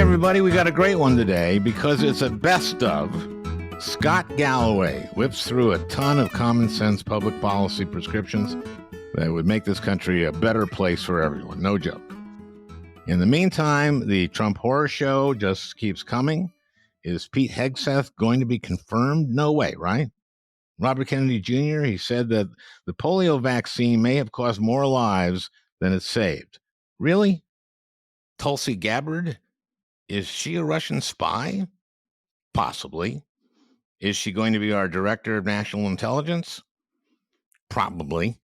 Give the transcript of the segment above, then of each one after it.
everybody. We got a great one today because it's a best of. Scott Galloway whips through a ton of common sense public policy prescriptions that would make this country a better place for everyone. No joke. In the meantime, the Trump horror show just keeps coming. Is Pete Hegseth going to be confirmed? No way, right? Robert Kennedy Jr., he said that the polio vaccine may have cost more lives than it saved. Really? Tulsi Gabbard? Is she a Russian spy? Possibly. Is she going to be our director of national intelligence? Probably.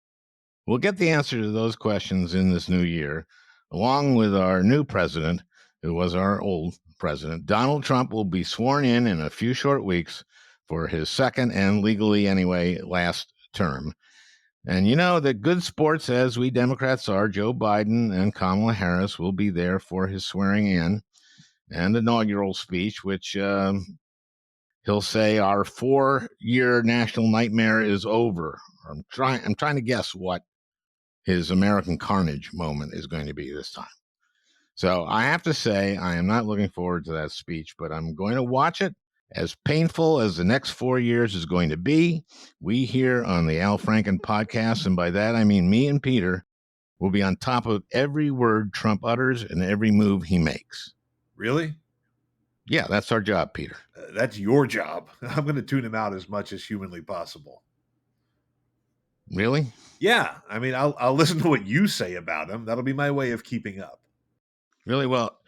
We'll get the answer to those questions in this new year, along with our new president, who was our old president. Donald Trump will be sworn in a few short weeks for his second and legally anyway last term. And you know that good sports as we Democrats are, Joe Biden and Kamala Harris will be there for his swearing in and inaugural speech, which he'll say our 4-year national nightmare is over. I'm trying to guess what his American Carnage moment is going to be this time. So I have to say I am not looking forward to that speech, but I'm going to watch it. As painful as the next 4 years is going to be, we here on the Al Franken podcast, and by that I mean me and Peter, will be on top of every word Trump utters and every move he makes. Really? Yeah, that's our job, Peter. That's your job. I'm going to tune him out as much as humanly possible. Really? Yeah. I mean, I'll listen to what you say about him. That'll be my way of keeping up. Really? Well,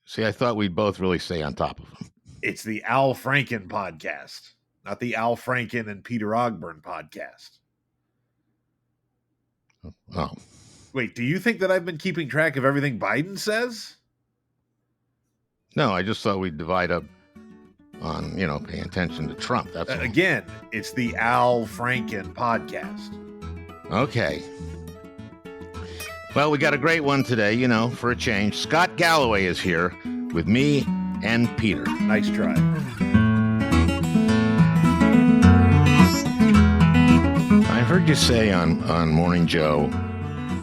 see, I thought we'd both really stay on top of him. It's the Al Franken podcast, not the Al Franken and Peter Ogburn podcast. Oh. Wait, do you think that I've been keeping track of everything Biden says? No, I just thought we'd divide up on, paying attention to Trump. That's all. Again, it's the Al Franken podcast. Okay. Well, we got a great one today, for a change. Scott Galloway is here with me and Peter. Nice try. I heard you say on Morning Joe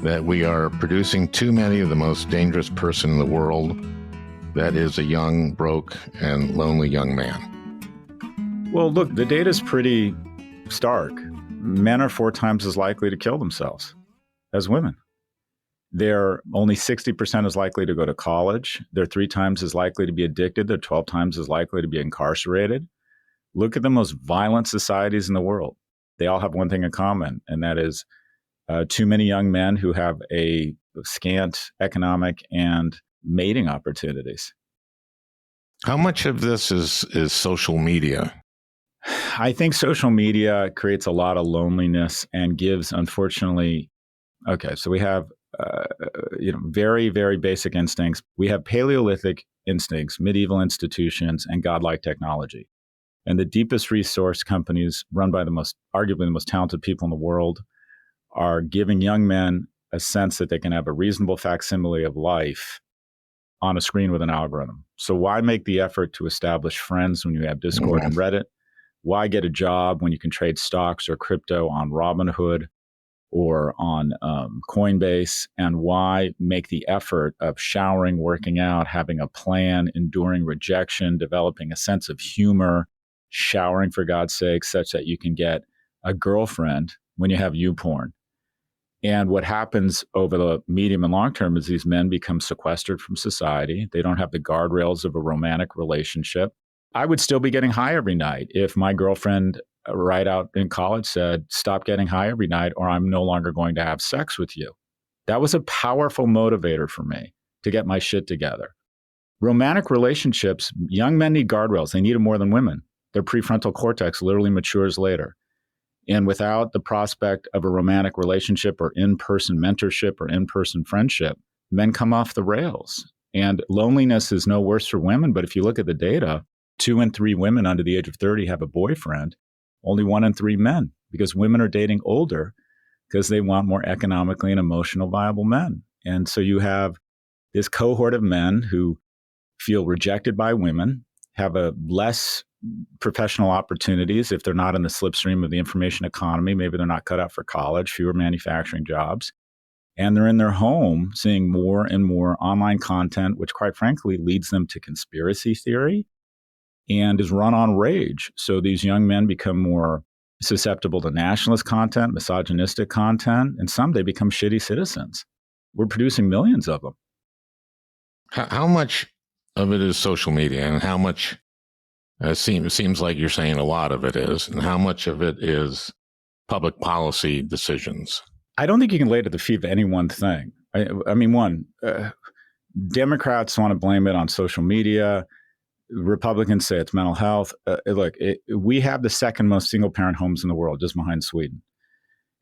that we are producing too many of the most dangerous person in the world. That is a young, broke, and lonely young man. Well, look, the data's pretty stark. Men are 4 times as likely to kill themselves as women. They're only 60% as likely to go to college. They're 3 times as likely to be addicted. They're 12 times as likely to be incarcerated. Look at the most violent societies in the world. They all have one thing in common, and that is too many young men who have a scant economic and mating opportunities. How much of this is social media? I think social media creates a lot of loneliness and gives, unfortunately, so we have very, very basic instincts. We have Paleolithic instincts, medieval institutions, and godlike technology. And the deepest resource companies run by arguably the most talented people in the world are giving young men a sense that they can have a reasonable facsimile of life on a screen with an algorithm. So why make the effort to establish friends when you have Discord and Reddit? Why get a job when you can trade stocks or crypto on Robinhood or on Coinbase? And why make the effort of showering, working out, having a plan, enduring rejection, developing a sense of humor, showering for God's sake, such that you can get a girlfriend when you have YouPorn? And what happens over the medium and long term is these men become sequestered from society. They don't have the guardrails of a romantic relationship. I would still be getting high every night if my girlfriend right out in college said, stop getting high every night or I'm no longer going to have sex with you. That was a powerful motivator for me to get my shit together. Romantic relationships, young men need guardrails. They need it more than women. Their prefrontal cortex literally matures later. And without the prospect of a romantic relationship or in-person mentorship or in-person friendship, men come off the rails. And loneliness is no worse for women. But if you look at the data, 2 in 3 women under the age of 30 have a boyfriend, only 1 in 3 men, because women are dating older because they want more economically and emotional viable men. And so you have this cohort of men who feel rejected by women, have a less professional opportunities if they're not in the slipstream of the information economy. Maybe they're not cut out for college, fewer manufacturing jobs. And they're in their home seeing more and more online content, which quite frankly leads them to conspiracy theory and is run on rage. So these young men become more susceptible to nationalist content, misogynistic content, and some they become shitty citizens. We're producing millions of them. How much of it is social media, and how much seems like you're saying a lot of it is, and how much of it is public policy decisions? I don't think you can lay it at the feet of any one thing. I mean, Democrats want to blame it on social media. Republicans say it's mental health. We have the second most single-parent homes in the world, just behind Sweden.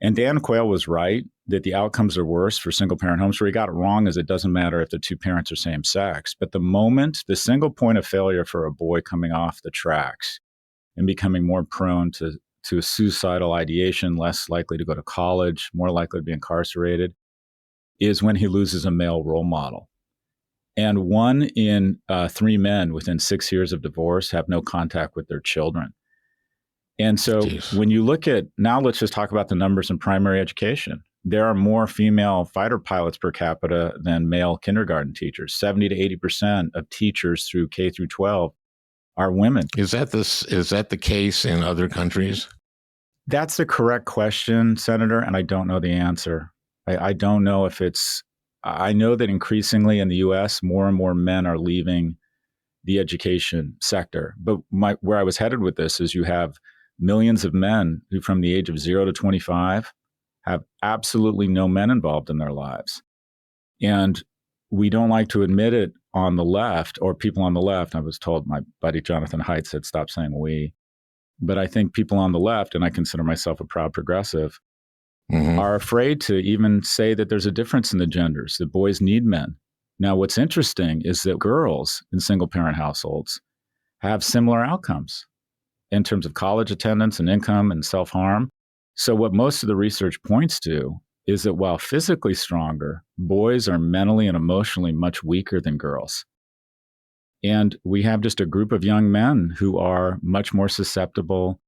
And Dan Quayle was right that the outcomes are worse for single-parent homes. Where he got it wrong is it doesn't matter if the two parents are same sex. But the single point of failure for a boy coming off the tracks and becoming more prone to a suicidal ideation, less likely to go to college, more likely to be incarcerated, is when he loses a male role model. And 1 in 3 men within 6 years of divorce have no contact with their children. And so when you look at, now let's just talk about the numbers in primary education. There are more female fighter pilots per capita than male kindergarten teachers. 70 to 80% of teachers through K through 12 are women. Is that the case in other countries? That's the correct question, Senator, and I don't know the answer. I don't know if it's, I know that increasingly in the U.S., more and more men are leaving the education sector. But where I was headed with this is you have millions of men who from the age of 0 to 25 have absolutely no men involved in their lives. And we don't like to admit it on the left, or people on the left. I was told, my buddy Jonathan Haidt said, stop saying we. But I think people on the left, and I consider myself a proud progressive, are afraid to even say that there's a difference in the genders, that boys need men. Now, what's interesting is that girls in single-parent households have similar outcomes in terms of college attendance and income and self-harm. So what most of the research points to is that while physically stronger, boys are mentally and emotionally much weaker than girls. And we have just a group of young men who are much more susceptible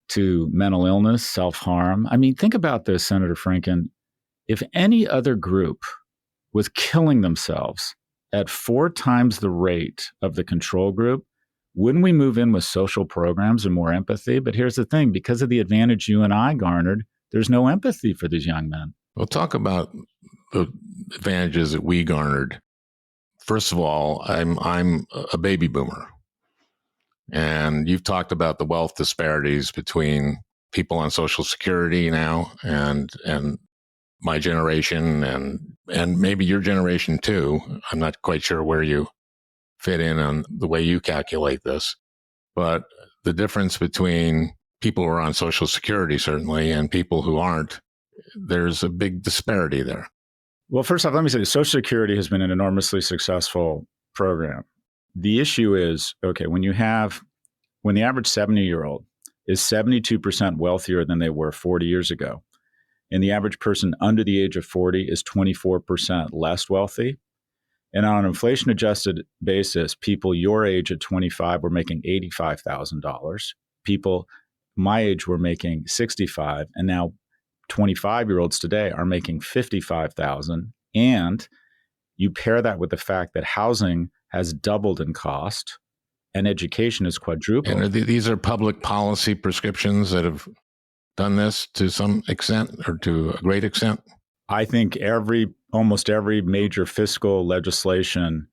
to mental illness, self-harm. I mean, think about this, Senator Franken. If any other group was killing themselves at 4 times the rate of the control group, wouldn't we move in with social programs and more empathy? But here's the thing, because of the advantage you and I garnered, there's no empathy for these young men. Well, talk about the advantages that we garnered. First of all, I'm a baby boomer. And you've talked about the wealth disparities between people on Social Security now and my generation and maybe your generation too. I'm not quite sure where you fit in on the way you calculate this, but the difference between people who are on Social Security certainly and people who aren't, there's a big disparity there. Well, first off, let me say Social Security has been an enormously successful program. The issue is, okay, when the average 70-year-old is 72% wealthier than they were 40 years ago, and the average person under the age of 40 is 24% less wealthy, and on an inflation-adjusted basis, people your age at 25 were making $85,000. People my age were making $65,000, and now 25-year-olds today are making $55,000. And you pair that with the fact that housing has doubled in cost and education is quadrupled. And these are public policy prescriptions that have done this to some extent or to a great extent? I think almost every major fiscal legislation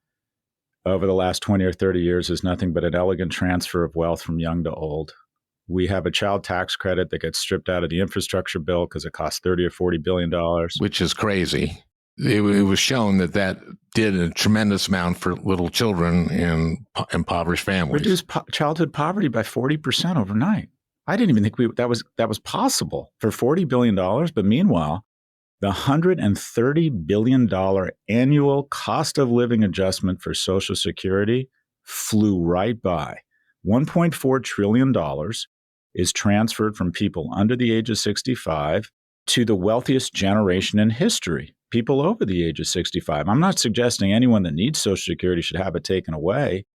over the last 20 or 30 years is nothing but an elegant transfer of wealth from young to old. We have a child tax credit that gets stripped out of the infrastructure bill because it costs $30 or $40 billion. Which is crazy. It was shown that did a tremendous amount for little children in impoverished families. Reduced childhood poverty by 40% overnight. I didn't even think that was possible for $40 billion. But meanwhile, the $130 billion annual cost of living adjustment for Social Security flew right by. $1.4 trillion is transferred from people under the age of 65 to the wealthiest generation in history, people over the age of 65. I'm not suggesting anyone that needs Social Security should have it taken away,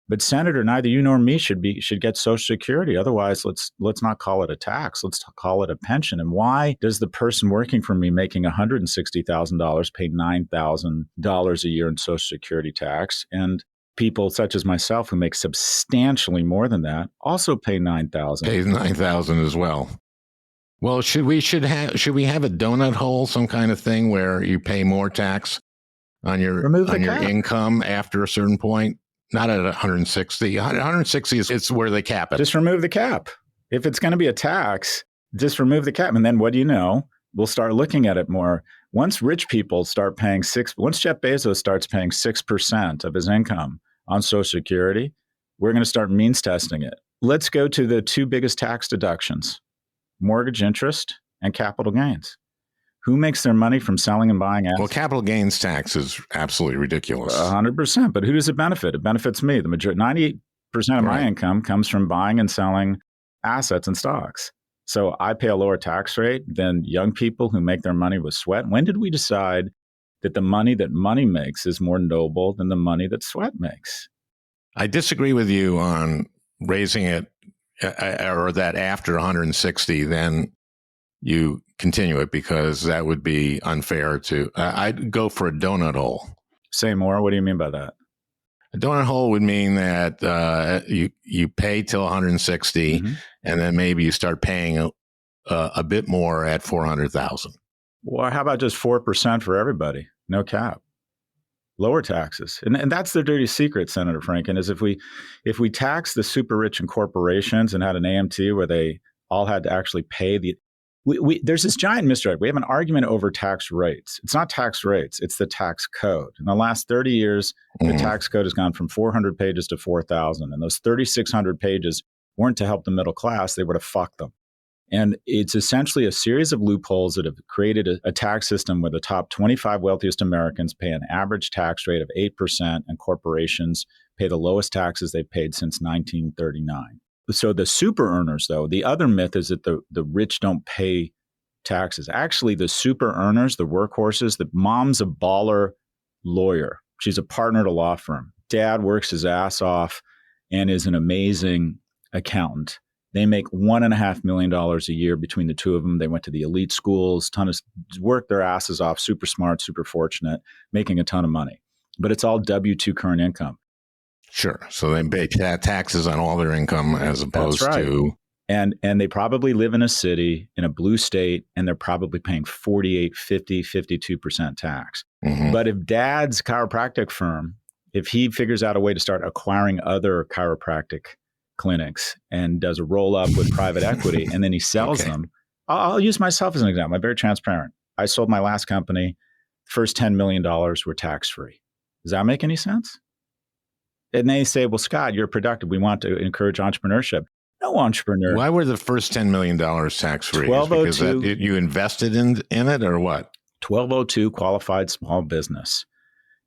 But Senator, neither you nor me should get Social Security. Otherwise, let's not call it a tax. Let's call it a pension. And why does the person working for me making $160,000 pay $9,000 a year in Social Security tax, and people such as myself who make substantially more than that also pay $9,000? Pays $9,000 as well. Well, should we have a donut hole, some kind of thing where you pay more tax on your income after a certain point? Not at 160. 160 it's where they cap it. Just remove the cap. If it's going to be a tax, just remove the cap. And then what do you know? We'll start looking at it more. Once rich people start paying once Jeff Bezos starts paying 6% of his income on Social Security, we're going to start means testing it. Let's go to the two biggest tax deductions: mortgage interest and capital gains. Who makes their money from selling and buying assets? Well, capital gains tax is absolutely ridiculous. 100%. But who does it benefit? It benefits me. The majority, 98% of my income comes from buying and selling assets and stocks. So I pay a lower tax rate than young people who make their money with sweat. When did we decide that the money that money makes is more noble than the money that sweat makes? I disagree with you on raising it, or that after 160, then you continue it, because that would be unfair to. I'd go for a donut hole. Say more. What do you mean by that? A donut hole would mean that you pay till 160, and then maybe you start paying a bit more at 400,000. Well, how about just 4% for everybody? No cap. Lower taxes. And that's the dirty secret, Senator Franken, is if we tax the super rich and corporations and had an AMT where they all had to actually pay there's this giant mystery. We have an argument over tax rates. It's not tax rates, it's the tax code. In the last 30 years, the tax code has gone from 400 pages to 4,000. And those 3,600 pages weren't to help the middle class, they were to fuck them. And it's essentially a series of loopholes that have created a tax system where the top 25 wealthiest Americans pay an average tax rate of 8%, and corporations pay the lowest taxes they've paid since 1939. So the super earners, though, the other myth is that the rich don't pay taxes. Actually, the super earners, the workhorses, the mom's a baller lawyer. She's a partner at a law firm. Dad works his ass off and is an amazing accountant. They make $1.5 million a year between the two of them. They went to the elite schools, worked their asses off, super smart, super fortunate, making a ton of money. But it's all W-2 current income. Sure. So they pay taxes on all their income as opposed to. And they probably live in a city in a blue state, and they're probably paying 48, 50, 52% tax. But if Dad's chiropractic firm, if he figures out a way to start acquiring other chiropractic clinics and does a roll up with private equity, and then he sells them, I'll use myself as an example. I'm very transparent. I sold my last company. First $10 million were tax free. Does that make any sense? And they say, well, Scott, you're productive. We want to encourage entrepreneurship. No entrepreneur. Why were the first $10 million tax-free? Because you invested in it, or what? 1202 qualified small business.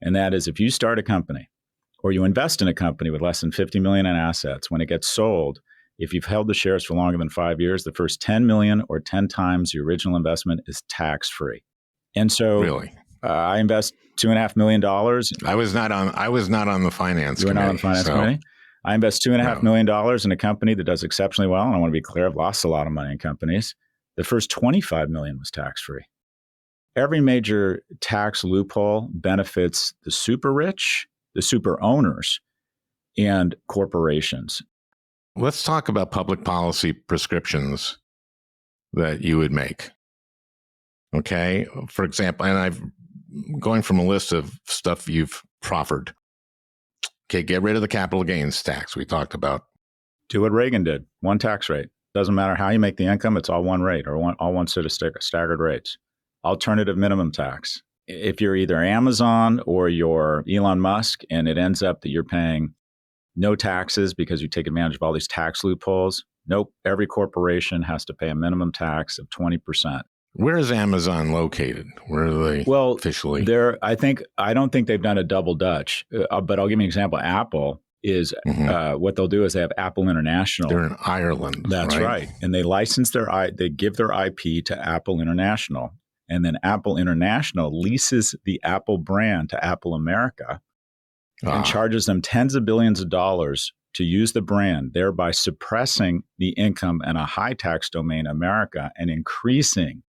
And that is, if you start a company or you invest in a company with less than $50 million in assets, when it gets sold, if you've held the shares for longer than 5 years, the first 10 million or 10 times your original investment is tax-free. And so really? I invest $2.5 million. I was not on the finance committee. You were not on the finance committee? I invest $2.5 million in a company that does exceptionally well. And I want to be clear, I've lost a lot of money in companies. The first $25 million was tax-free. Every major tax loophole benefits the super rich, the super owners, and corporations. Let's talk about public policy prescriptions that you would make. Okay. For example, and I'm going from a list of stuff you've proffered. Okay, get rid of the capital gains tax we talked about. Do what Reagan did. One tax rate. Doesn't matter how you make the income, it's all one rate, or all one set of staggered rates. Alternative minimum tax. If you're either Amazon or you're Elon Musk, and it ends up that you're paying no taxes because you take advantage of all these tax loopholes, nope, every corporation has to pay a minimum tax of 20%. Where is Amazon located? Where are they officially? I don't think they've done a double Dutch, but I'll give you an example. Apple is, what they'll do is they have Apple International. They're in Ireland. That's right. And they license they give their IP to Apple International. And then Apple International leases the Apple brand to Apple America. and charges them tens of billions of dollars to use the brand, thereby suppressing the income in a high tax domain, America, and increasing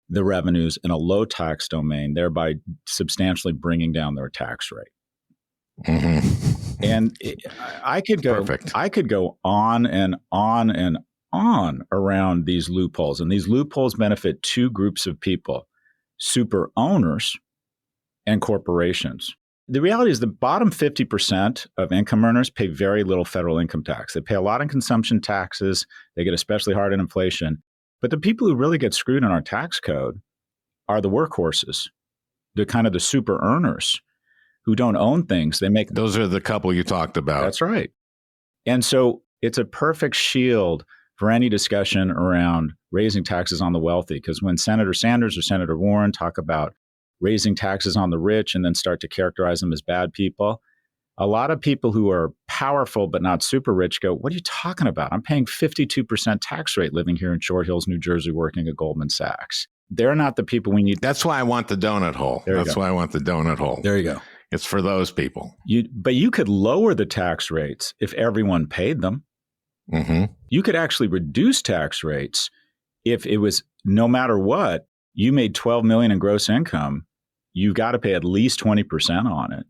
the revenues in a low tax domain, thereby substantially bringing down their tax rate. Mm-hmm. And I could go, Perfect. I could go on and on and on around these loopholes, and these loopholes benefit two groups of people: super owners and corporations. The reality is the bottom 50% of income earners pay very little federal income tax. They pay a lot in consumption taxes. They get especially hard in inflation. But the people who really get screwed in our tax code are the workhorses, the kind of the super earners who don't own things. They make Those are the couple you talked about. That's right. And so it's a perfect shield for any discussion around raising taxes on the wealthy. Because when Senator Sanders or Senator Warren talk about raising taxes on the rich and then start to characterize them as bad people, a lot of people who are powerful but not super rich go, what are you talking about? I'm paying 52% tax rate living here in Short Hills, New Jersey, working at Goldman Sachs. They're not the people we need. That's why I want the donut hole. That's why I want the donut hole. There you go. It's for those people. But you could lower the tax rates if everyone paid them. Mm-hmm. You could actually reduce tax rates if it was, no matter what, you made $12 million in gross income, you've got to pay at least 20% on it.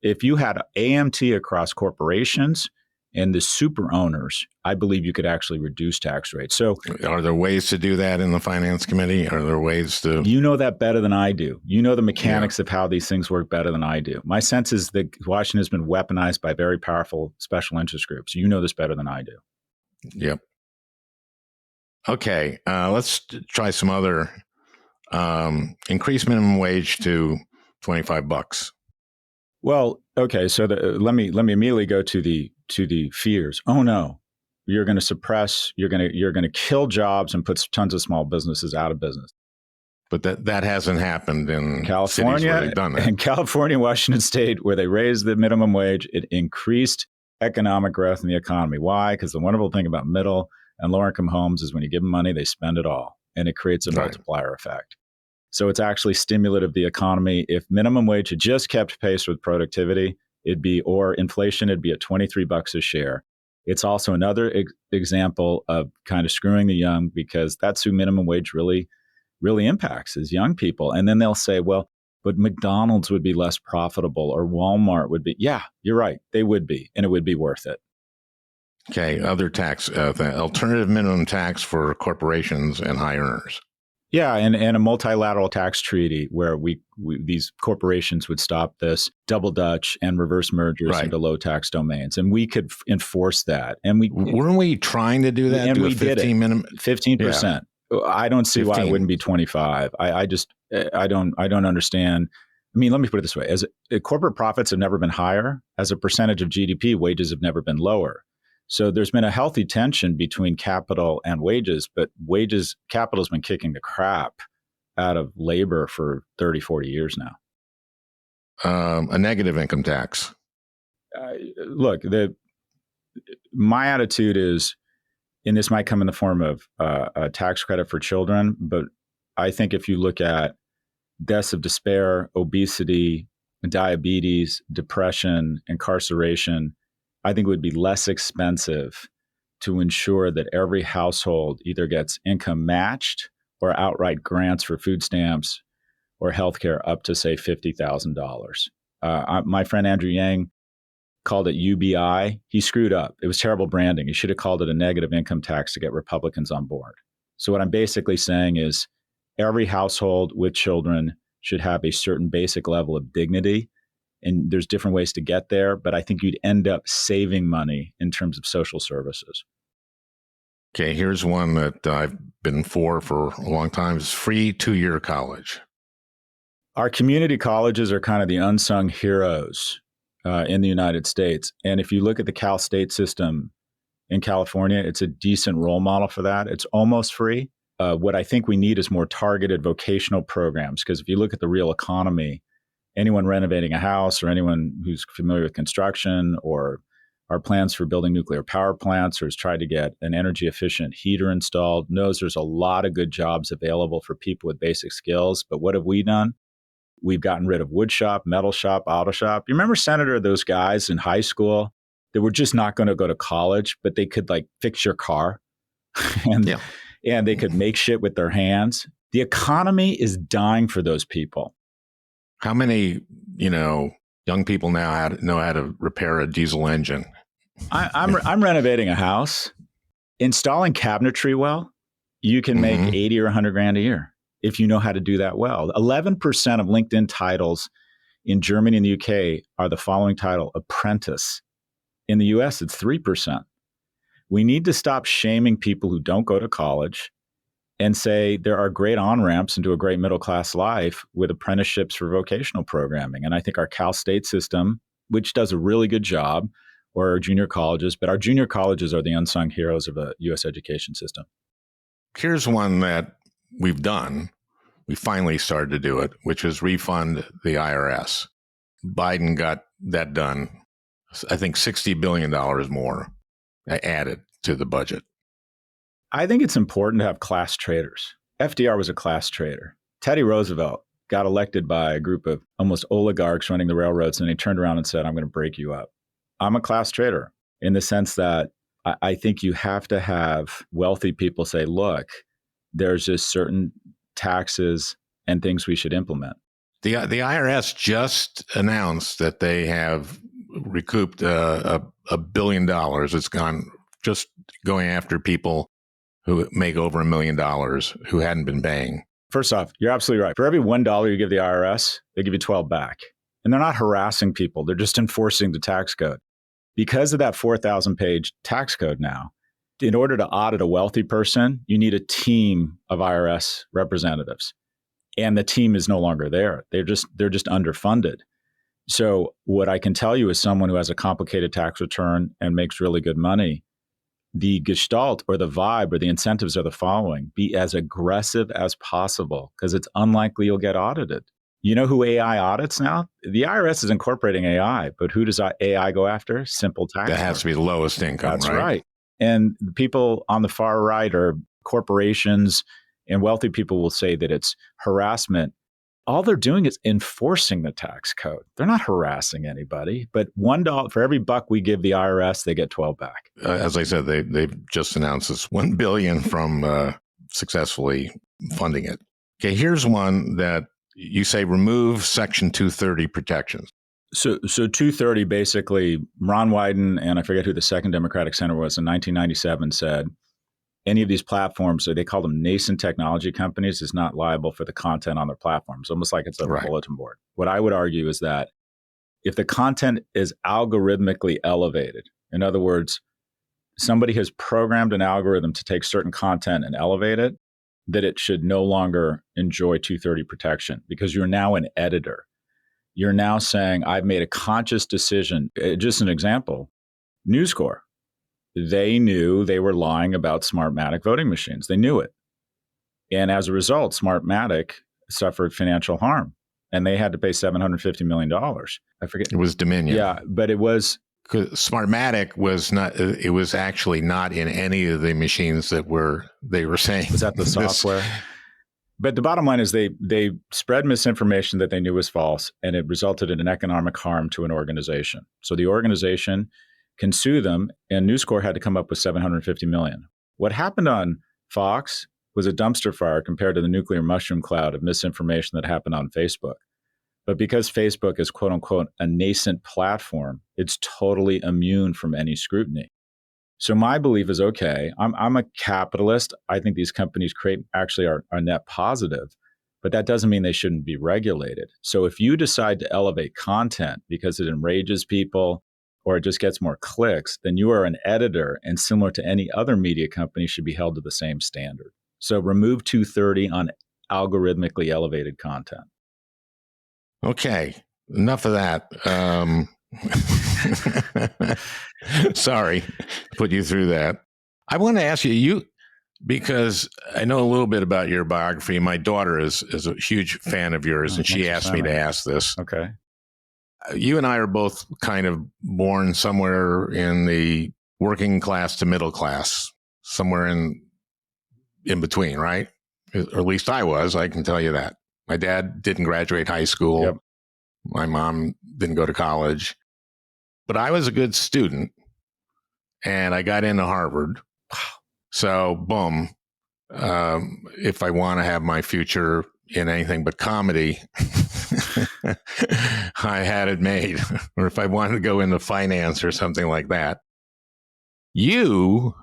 If you had AMT across corporations and the super owners, I believe you could actually reduce tax rates. So, are there ways to do that in the Finance Committee? Are there ways to? You know that better than I do. You know the mechanics of how these things work better than I do. My sense is that Washington has been weaponized by very powerful special interest groups. You know this better than I do. Yep. Okay, let's try some other. Increase minimum wage to $25. Well, okay. So let me immediately go to the fears. Oh no, you're going to suppress. You're going to kill jobs and put tons of small businesses out of business. But that hasn't happened in California. Cities where they've done that. In California, Washington State, where they raised the minimum wage, it increased economic growth in the economy. Why? Because the wonderful thing about middle and lower income homes is when you give them money, they spend it all, and it creates a multiplier effect. So it's actually stimulative of the economy. If minimum wage had just kept pace with productivity, or inflation, it'd be at $23 a share. It's also another example of kind of screwing the young, because that's who minimum wage really, really impacts, is young people. And then they'll say, well, but McDonald's would be less profitable, or Walmart would be. Yeah, you're right. They would be, and it would be worth it. Okay, other tax, alternative minimum tax for corporations and high earners. Yeah, and a multilateral tax treaty where these corporations would stop this double Dutch and reverse mergers into low tax domains, and we could enforce that. And weren't we trying to do that? And we 15 did it. minimum 15%. Yeah. I don't see 15. Why it wouldn't be 25. I don't understand. I mean, let me put it this way: corporate profits have never been higher. As a percentage of GDP, wages have never been lower. So there's been a healthy tension between capital and wages, but capital has been kicking the crap out of labor for 30, 40 years now. A negative income tax. Look, my attitude is, and this might come in the form of a tax credit for children, but I think if you look at deaths of despair, obesity, diabetes, depression, incarceration, I think it would be less expensive to ensure that every household either gets income matched or outright grants for food stamps or healthcare up to, say, $50,000. My friend Andrew Yang called it UBI. He screwed up. It was terrible branding. He should have called it a negative income tax to get Republicans on board. So what I'm basically saying is every household with children should have a certain basic level of dignity. And there's different ways to get there, but I think you'd end up saving money in terms of social services. Okay, here's one that I've been for a long time. It's free 2-year college. Our community colleges are kind of the unsung heroes in the United States. And if you look at the Cal State system in California, it's a decent role model for that. It's almost free. What I think we need is more targeted vocational programs, because if you look at the real economy, anyone renovating a house or anyone who's familiar with construction or our plans for building nuclear power plants or has tried to get an energy efficient heater installed knows there's a lot of good jobs available for people with basic skills. But what have we done? We've gotten rid of wood shop, metal shop, auto shop. You remember, Senator, those guys in high school that were just not going to go to college, but they could like fix your car and, Yeah. and they could make shit with their hands. The economy is dying for those people. How many, young people now know how to repair a diesel engine? I'm renovating a house. Installing cabinetry well, you can make 80 or 100 grand a year if you know how to do that well. 11% of LinkedIn titles in Germany and the UK are the following title: apprentice. In the US, it's 3%. We need to stop shaming people who don't go to college and say there are great on-ramps into a great middle-class life with apprenticeships for vocational programming. And I think our Cal State system, which does a really good job, or our junior colleges, but our junior colleges are the unsung heroes of a U.S. education system. Here's one that we've done. We finally started to do it, which is refund the IRS. Biden got that done. I think $60 billion more added to the budget. I think it's important to have class traders. FDR was a class trader. Teddy Roosevelt got elected by a group of almost oligarchs running the railroads, and he turned around and said, I'm going to break you up. I'm a class trader in the sense that I think you have to have wealthy people say, look, there's just certain taxes and things we should implement. The IRS just announced that they have recouped $1 billion. It's gone just going after people who make over $1 million who hadn't been paying. First off, you're absolutely right. For every $1 you give the IRS, they give you 12 back. And they're not harassing people. They're just enforcing the tax code. Because of that 4,000-page tax code now, in order to audit a wealthy person, you need a team of IRS representatives. And the team is no longer there. They're just underfunded. So what I can tell you as someone who has a complicated tax return and makes really good money, the gestalt or the vibe or the incentives are the following: be as aggressive as possible because it's unlikely you'll get audited. You know who AI audits now? The IRS is incorporating AI, but who does AI go after? Simple tax. That has to be the lowest income, That's right? right. And the people on the far right are corporations, and wealthy people will say that it's harassment. All they're doing is enforcing the tax code. They're not harassing anybody, but $1 for every buck we give the IRS, they get 12 back. As I said, they've just announced this $1 billion from successfully funding it. Okay, here's one that you say remove Section 230 protections. So 230 basically, Ron Wyden and I forget who the second Democratic senator was in 1997 said, any of these platforms, so they call them nascent technology companies, is not liable for the content on their platforms, almost like it's a bulletin board. What I would argue is that if the content is algorithmically elevated, in other words, somebody has programmed an algorithm to take certain content and elevate it, that it should no longer enjoy 230 protection because you're now an editor. You're now saying, I've made a conscious decision. Just an example, News Corp. They knew they were lying about Smartmatic voting machines. They knew it. And as a result, Smartmatic suffered financial harm and they had to pay $750 million. I forget. It was Dominion. Yeah, but it was... Smartmatic was not, it was actually not in any of the machines that they were saying. Was that the software? But the bottom line is they spread misinformation that they knew was false, and it resulted in an economic harm to an organization. So the organization can sue them, and News Corp had to come up with $750 million. What happened on Fox was a dumpster fire compared to the nuclear mushroom cloud of misinformation that happened on Facebook. But because Facebook is, quote unquote, a nascent platform, it's totally immune from any scrutiny. So my belief is, okay, I'm a capitalist. I think these companies actually are net positive, but that doesn't mean they shouldn't be regulated. So if you decide to elevate content because it enrages people or it just gets more clicks, then you are an editor and similar to any other media company should be held to the same standard. So remove 230 on algorithmically elevated content. Okay, enough of that. Sorry to put you through that. I want to ask you, because I know a little bit about your biography. My daughter is a huge fan of yours, and she asked me to ask this. Okay. You and I are both kind of born somewhere in the working class to middle class, somewhere in between, right? Or at least I was, I can tell you that. My dad didn't graduate high school. Yep. My mom didn't go to college. But I was a good student, and I got into Harvard. So, boom. If I want to have my future in anything but comedy, I had it made. Or if I wanted to go into finance or something like that. You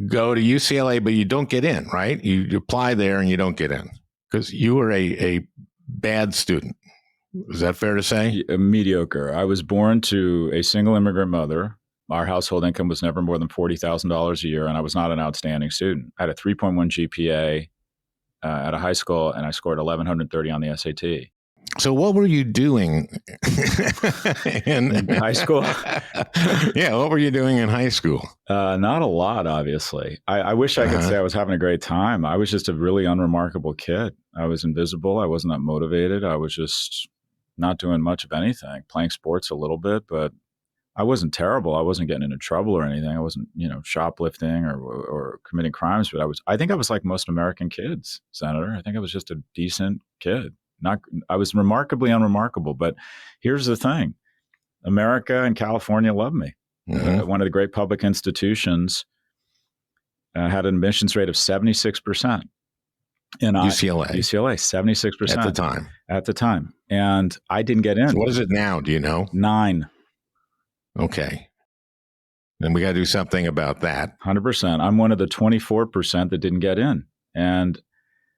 go to UCLA, but you don't get in, right? You apply there and you don't get in because you were a bad student. Is that fair to say? Mediocre. I was born to a single immigrant mother. Our household income was never more than $40,000 a year, and I was not an outstanding student. I had a 3.1 GPA at a high school, and I scored 1,130 on the SAT. So what were you doing in high school? Yeah, what were you doing in high school? Not a lot, obviously. I wish I could say I was having a great time. I was just a really unremarkable kid. I was invisible. I wasn't that motivated. I was just not doing much of anything, playing sports a little bit, but I wasn't terrible. I wasn't getting into trouble or anything. I wasn't, shoplifting or committing crimes, but I think I was like most American kids, Senator. I think I was just a decent kid. I was remarkably unremarkable, but here's the thing. America and California love me. Mm-hmm. One of the great public institutions had an admissions rate of 76%. And UCLA, 76% at the time. And I didn't get in. So what is it now? Do you know? 9. Okay. Then we got to do something about that. 100%. I'm one of the 24% that didn't get in. And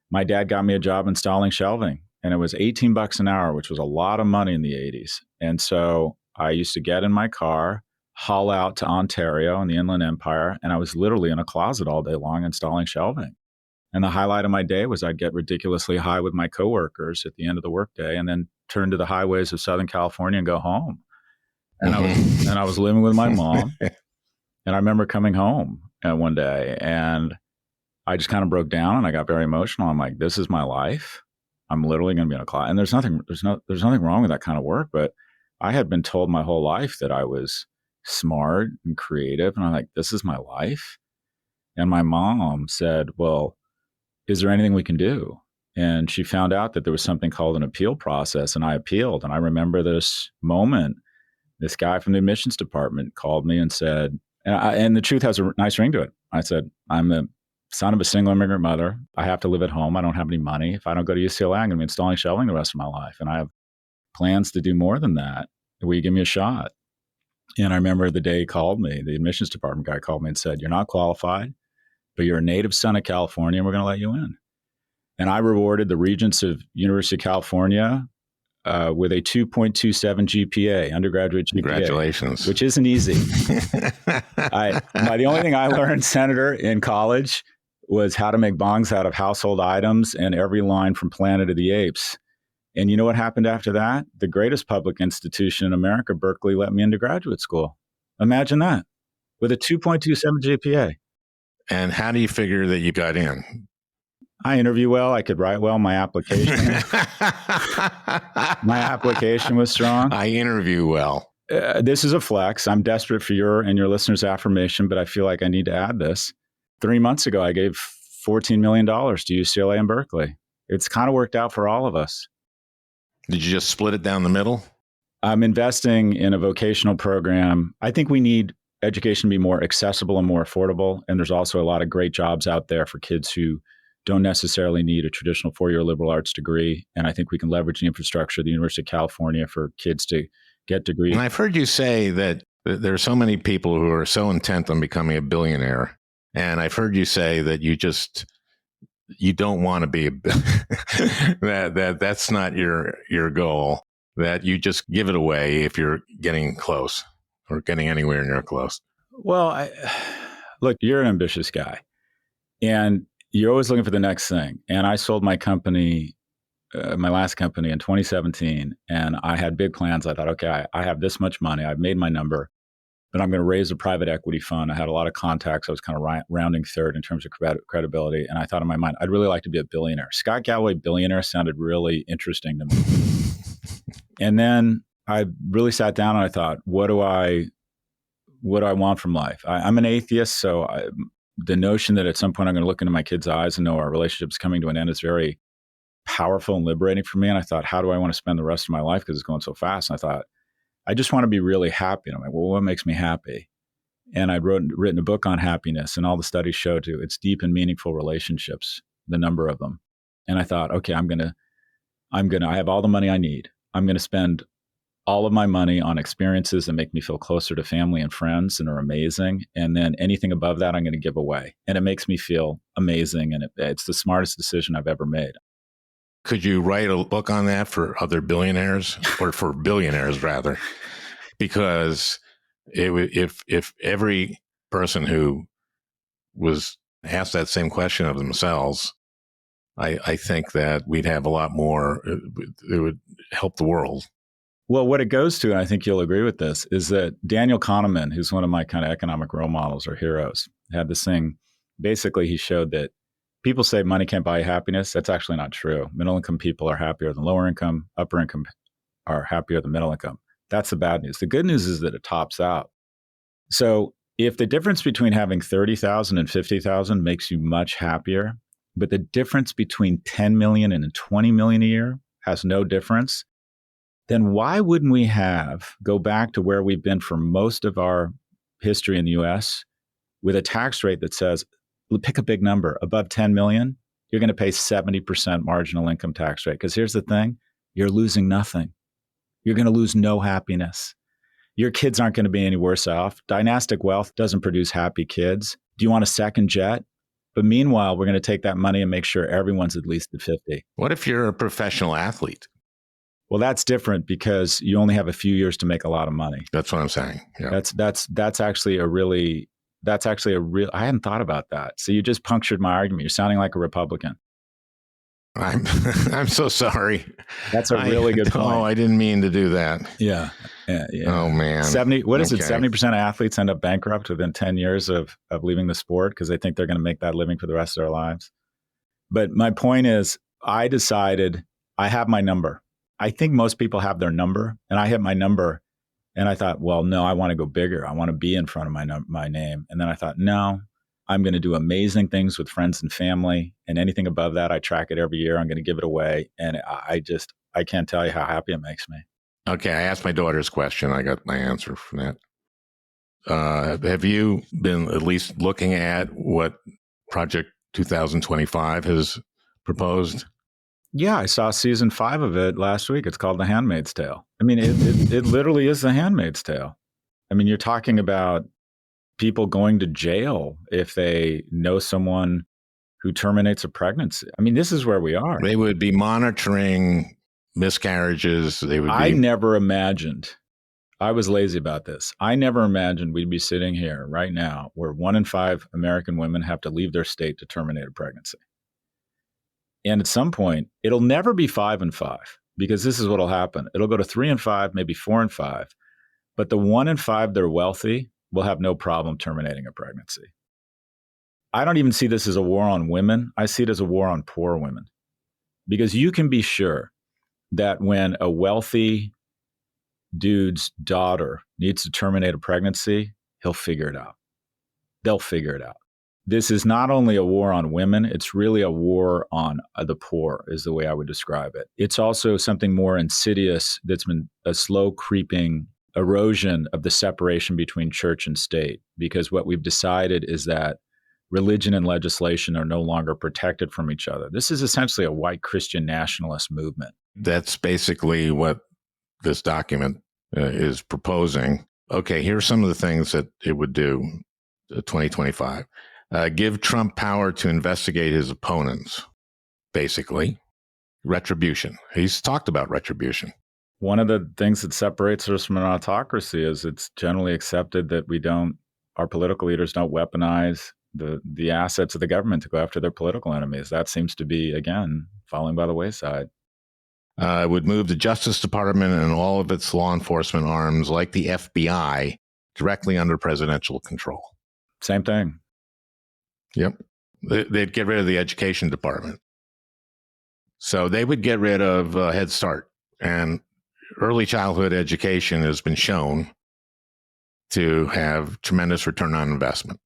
my dad got me a job installing shelving, and it was $18 an hour, which was a lot of money in the 80s. And so I used to get in my car, haul out to Ontario and the Inland Empire, and I was literally in a closet all day long installing shelving. And the highlight of my day was I'd get ridiculously high with my coworkers at the end of the workday and then turn to the highways of Southern California and go home. And I was living with my mom. And I remember coming home one day and I just kind of broke down and I got very emotional. I'm like, this is my life. I'm literally going to be in a closet. And there's nothing wrong with that kind of work. But I had been told my whole life that I was smart and creative. And I'm like, this is my life. And my mom said, well, is there anything we can do? And she found out that there was something called an appeal process, and I appealed. And I remember this moment, this guy from the admissions department called me and said, and the truth has a nice ring to it. I said, I'm the son of a single immigrant mother. I have to live at home. I don't have any money. If I don't go to UCLA, I'm going to be installing shelving the rest of my life. And I have plans to do more than that. Will you give me a shot? And I remember the day he called me, the admissions department guy called me and said, you're not qualified, but you're a native son of California, and we're going to let you in. And I rewarded the regents of University of California with a 2.27 GPA, undergraduate GPA. Congratulations. Which isn't easy. The only thing I learned, Senator, in college was how to make bongs out of household items and every line from Planet of the Apes. And you know what happened after that? The greatest public institution in America, Berkeley, let me into graduate school. Imagine that, with a 2.27 GPA. And how do you figure that you got in? I interview well. I could write well. My application was strong. I interview well. This is a flex. I'm desperate for your and your listeners' affirmation, but I feel like I need to add this. 3 months ago, I gave $14 million to UCLA and Berkeley. It's kind of worked out for all of us. Did you just split it down the middle? I'm investing in a vocational program. I think we need education to be more accessible and more affordable. And there's also a lot of great jobs out there for kids who don't necessarily need a traditional 4-year liberal arts degree. And I think we can leverage the infrastructure of the University of California for kids to get degrees. And I've heard you say that there are so many people who are so intent on becoming a billionaire. And I've heard you say that you don't want to be that's not your goal, that you just give it away if you're getting close or getting anywhere near close. Well, look, you're an ambitious guy and you're always looking for the next thing. And I sold my company, my last company in 2017, and I had big plans. I thought, okay, I have this much money. I've made my number, but I'm going to raise a private equity fund. I had a lot of contacts. I was kind of rounding third in terms of credibility. And I thought in my mind, I'd really like to be a billionaire. Scott Galloway billionaire sounded really interesting to me. And then I really sat down and I thought, what do I want from life? I'm an atheist, so the notion that at some point I'm going to look into my kids' eyes and know our relationship is coming to an end is very powerful and liberating for me. And I thought, how do I want to spend the rest of my life? Because it's going so fast. And I thought, I just want to be really happy. And I'm like, well, what makes me happy? And I'd written a book on happiness, and all the studies showed you it's deep and meaningful relationships, the number of them. And I thought, okay, I have all the money I need. I'm going to spend all of my money on experiences that make me feel closer to family and friends and are amazing. And then anything above that, I'm going to give away. And it makes me feel amazing. And it's the smartest decision I've ever made. Could you write a book on that for other billionaires, or for billionaires rather? Because if every person who was asked that same question of themselves, I think that we'd have a lot more. It would help the world. Well, what it goes to, and I think you'll agree with this, is that Daniel Kahneman, who's one of my kind of economic role models or heroes, had this thing. Basically, he showed that people say money can't buy happiness. That's actually not true. Middle income people are happier than lower income. Upper income are happier than middle income. That's the bad news. The good news is that it tops out. So if the difference between having 30,000 and 50,000 makes you much happier, but the difference between 10 million and 20 million a year has no difference, then why wouldn't we go back to where we've been for most of our history in the US with a tax rate that says, pick a big number, above 10 million, you're going to pay 70% marginal income tax rate. Because here's the thing, you're losing nothing. You're going to lose no happiness. Your kids aren't going to be any worse off. Dynastic wealth doesn't produce happy kids. Do you want a second jet? But meanwhile, we're going to take that money and make sure everyone's at least at 50. What if you're a professional athlete? Well, that's different because you only have a few years to make a lot of money. That's what I'm saying. Yeah. That's actually a real, I hadn't thought about that. So you just punctured my argument. You're sounding like a Republican. I'm so sorry. That's a really good point. Oh, I didn't mean to do that. Yeah. Oh man. 70% of athletes end up bankrupt within 10 years of leaving the sport because they think they're going to make that living for the rest of their lives. But my point is, I decided I have my number. I think most people have their number, and I hit my number, and I thought, well, no, I want to go bigger. I want to be in front of my name. And then I thought, no, I'm going to do amazing things with friends and family, and anything above that, I track it every year. I'm going to give it away. And I can't tell you how happy it makes me. Okay. I asked my daughter's question. I got my answer from that. Have you been at least looking at what Project 2025 has proposed? Yeah, I saw season 5 of it last week. It's called The Handmaid's Tale. I mean, it literally is The Handmaid's Tale. I mean, you're talking about people going to jail if they know someone who terminates a pregnancy. I mean, this is where we are. They would be monitoring miscarriages. I never imagined. I was lazy about this. I never imagined we'd be sitting here right now where 1 in 5 American women have to leave their state to terminate a pregnancy. And at some point, it'll never be 5 and 5 because this is what will happen. It'll go to 3 and 5, maybe 4 and 5. But the 1 in 5 that are wealthy will have no problem terminating a pregnancy. I don't even see this as a war on women. I see it as a war on poor women. Because you can be sure that when a wealthy dude's daughter needs to terminate a pregnancy, he'll figure it out. They'll figure it out. This is not only a war on women, it's really a war on the poor, is the way I would describe it. It's also something more insidious that's been a slow creeping erosion of the separation between church and state, because what we've decided is that religion and legislation are no longer protected from each other. This is essentially a white Christian nationalist movement. That's basically what this document is proposing. Okay, here's some of the things that it would do, 2025. Give Trump power to investigate his opponents, basically. Retribution. He's talked about retribution. One of the things that separates us from an autocracy is it's generally accepted that our political leaders don't weaponize the assets of the government to go after their political enemies. That seems to be, again, falling by the wayside. It would move the Justice Department and all of its law enforcement arms, like the FBI, directly under presidential control. Same thing. Yep. They'd get rid of the education department. So they would get rid of Head Start. And early childhood education has been shown to have tremendous return on investment.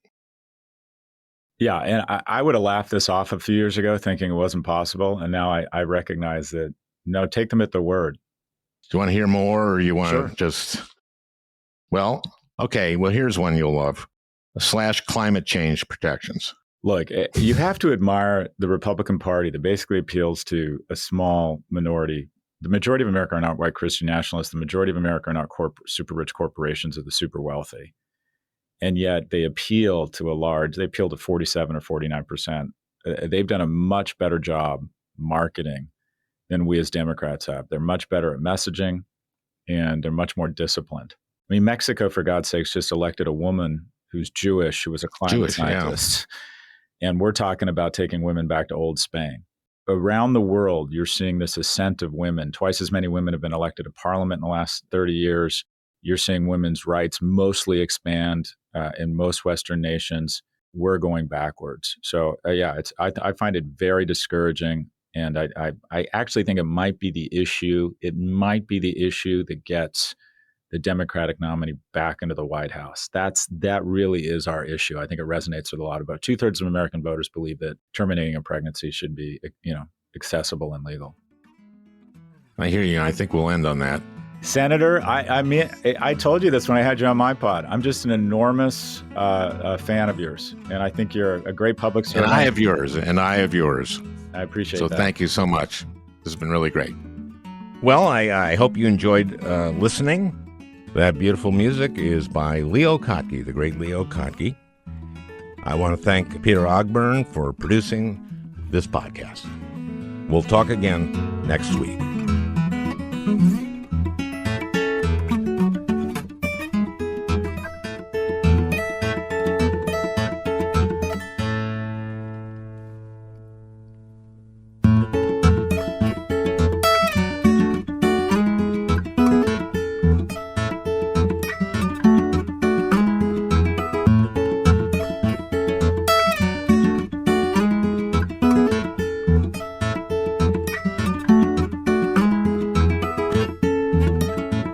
Yeah, and I would have laughed this off a few years ago thinking it wasn't possible. And now I recognize that, no, take them at their word. Do you want to hear more, or you want Sure. to just... Well, okay. Well, here's one you'll love. / climate change protections. Look, you have to admire the Republican Party that basically appeals to a small minority. The majority of America are not white Christian nationalists. The majority of America are not super rich corporations or the super wealthy. And yet they appeal to they appeal to 47 or 49%. They've done a much better job marketing than we as Democrats have. They're much better at messaging, and they're much more disciplined. I mean, Mexico, for God's sakes, just elected a woman who's Jewish, who was a climate scientist. Yeah. And we're talking about taking women back to old Spain. Around the world, you're seeing this ascent of women. Twice as many women have been elected to parliament in the last 30 years. You're seeing women's rights mostly expand in most Western nations. We're going backwards. So, I find it very discouraging. And I actually think it might be the issue. It might be the issue that gets the Democratic nominee back into the White House. That really is our issue. I think it resonates with a lot. About 2/3 of American voters believe that terminating a pregnancy should be, accessible and legal. I hear you. I think we'll end on that. Senator, I told you this when I had you on my pod. I'm just an enormous fan of yours, and I think you're a great public servant. And I have yours. I appreciate that. So thank you so much. This has been really great. Well, I hope you enjoyed listening. That beautiful music is by Leo Kottke, the great Leo Kottke. I want to thank Peter Ogburn for producing this podcast. We'll talk again next week.